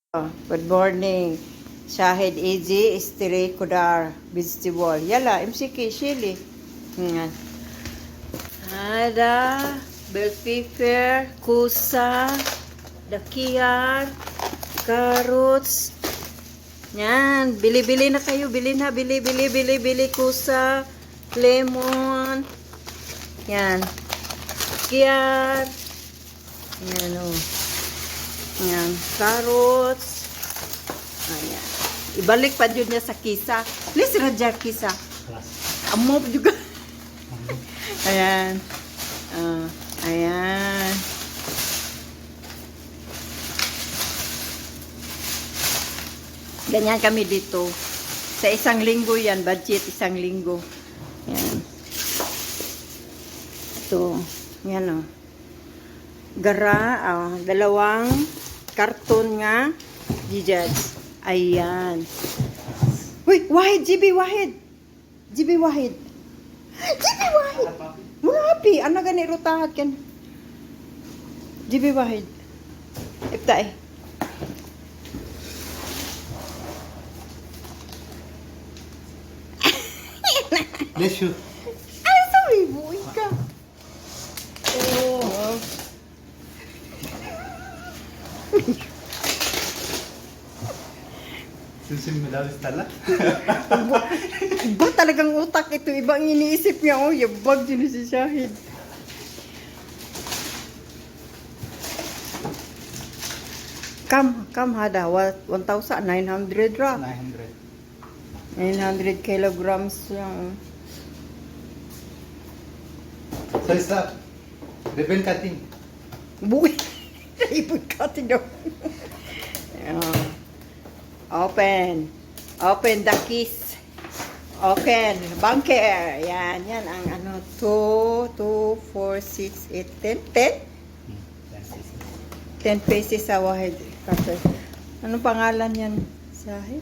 Good morning. Shahid Easy, Istiri Kudar, Vegetable. Yala, MCK, Shili. Yan. Ada, bell pepper, kusa, dakiar, carrots. Yan, bili-bili na kayo. Bili na, bili, kusa, lemon. Yan. Dakiar. Yan, o. Yan, carrots. Ayan. Ibalik pa dyan niya sa kisa. Please, radya kisa. Amo juga. Ayan. Ayan. Ganyan kami dito. Sa isang linggo yan. Budget, isang linggo. Ayan. Ito. Yan o. Gara, dalawang karton nga. Jijaj. Ayan. Uy, Wahid, GB Wahid. GB Wahid. GB Wahid. Mga happy. Ano gani rutahat kan? GB Wahid. Ipta eh. Bless you. Ay, sorry, buhay ka. Oh. Susin mo daw tala. Iba talagang utak ito. Ibang iniisip niya. Oh, yabag din si Shahid. Kam hada. 1,900 ra. 900. 900 kilograms yung... So it's a ribbon cutting. Buwi. Ipod cutting daw. Open. Open the keys. Open. Bunker. Yan. Yan ang ano. 2, 4, 6, 8, 10. 10 pieces sa Wahid. Anong pangalan yan? Shahid?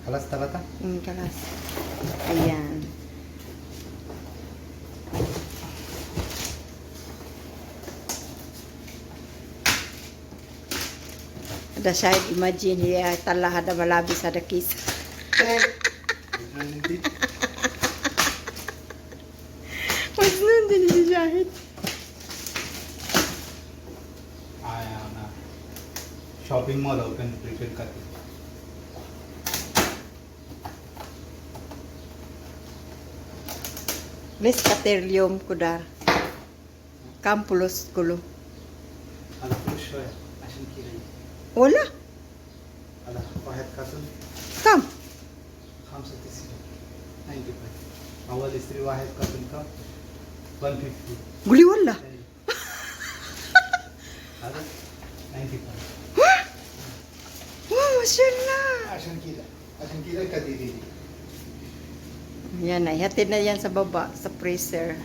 Kalas talata? Kalas. Ayan. Ada Shahid, imagine ya talah ada malabis ada kis. Mas nandun si Shahid. Shopping mall open ribbon cutting. Les katerlium kudar. Kampulos kulo. Ala push hoya. Ashin ki rahi. Wala. Ala wahid carton. Kam. 95. 95. Awal istri wahid carton ka 150. Guli wala. Ala 95. Oh, mashallah. Ashin kila ka didi. Yan na, hatid na yan sa baba, sa freezer.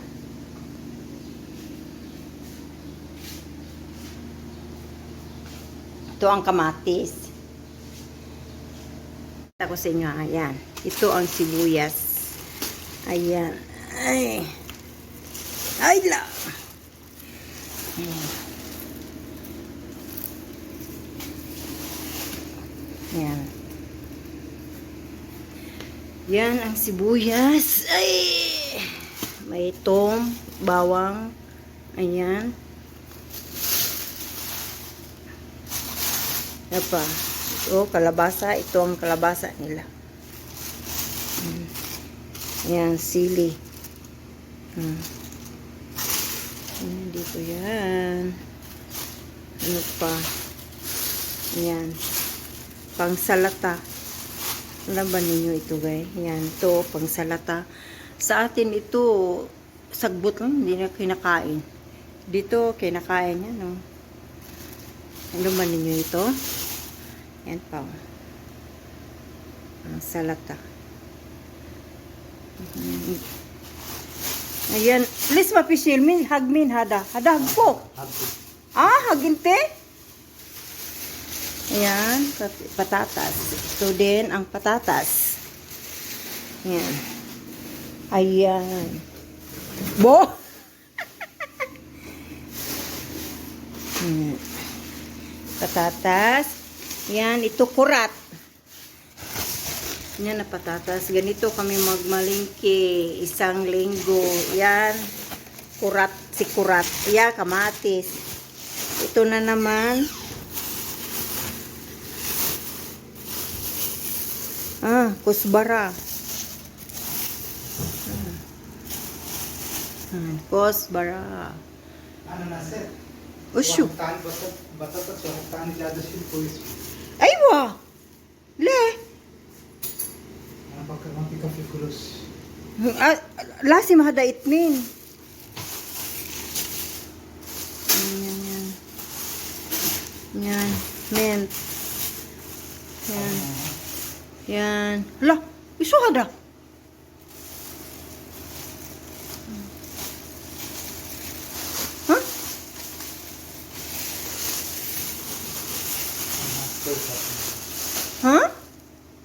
Ito ang kamatis. Ito sa inyo, ayan. Ito ang sibuyas. Ayan. Ay. Ay lang. Ayan. Ayan. Yan ang sibuyas. Ay! May tom, bawang. Ayan. Yan pa. Ito, kalabasa. Ito ang kalabasa nila. Yan, sili. Ayan, dito yan. Ano pa? Yan. Pangsalata. Alam ba ninyo ito guys? Yan, ito, pangsalata. Sa atin ito, sagbot lang, hindi na kinakain. Dito, kinakain yan, no? Alam ba ninyo ito? Yan pa. Pangsalata. Ayan, please mapisil min, hagmin, hada. Hada, hagpo. Haginte? Ayan, patatas. Ito din ang patatas. Ayan. Ayan. Bo! Hmm. Patatas. Yan, ito kurat. Yan na patatas. Ganito kami magmalingki. Isang linggo. Yan. Kurat. Si kurat. Yan, kamatis. Ito na naman. Kusbara. Kusbara. Ano na sir? Usyo. बता तानी ज्यादा सी police Aywa. Le. ana bakar mati ka fulus Lasi mahada itnin. Yan. Yan. Mint. Yan. Yan. Lah, isu ada. Hah? Hah?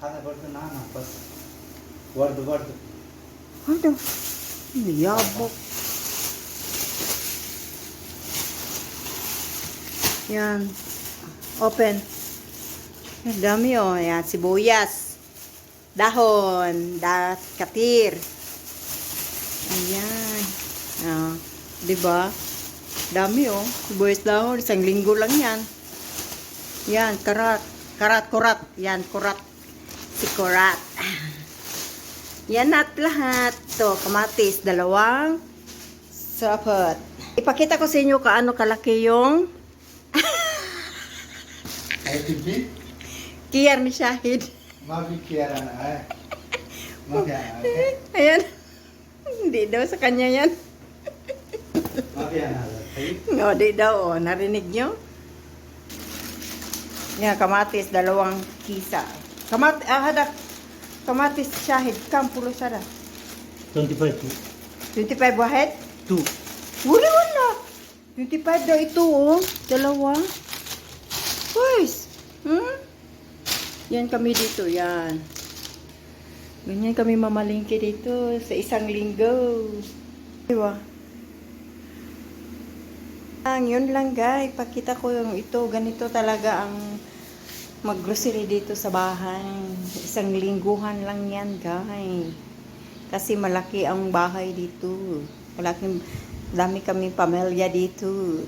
खाना पर्छ ना ना बस वर्द Aduh. Ini yabok. Yan. Open. Ang dami oh. Yan, sibuyas. Dahon. Katir. Ayan. Ah, diba? Dami oh. Sibuyas dahon. Isang linggo lang yan. Yan, karat. Kurat. Yan, kurat. Si kurat. Yan at lahat. To, kamatis. 2 sapot. Ipakita ko sa inyo kaano kalaki yung ay tipi kiyar ni Shahid. mafi kiara na ay mafi Ayan. Hindi daw sa kanya yan. ana ay No, di daw. Oh. Narinig nyo? Yan, kamatis. 2 kisa. Hadak. Kamatis Shahid. Kampulo sada. 25 25 wahed? 2 Wala. 25 daw ito, oh. 2. Guys. Yan kami dito, yan. Ganyan kami mamalingki dito sa isang linggo. Diba? Yun lang guys. Pakita ko yung ito. Ganito talaga ang mag-grocery dito sa bahay. Isang lingguhan lang yan guys. Kasi malaki ang bahay dito. Dami kami pamilya dito.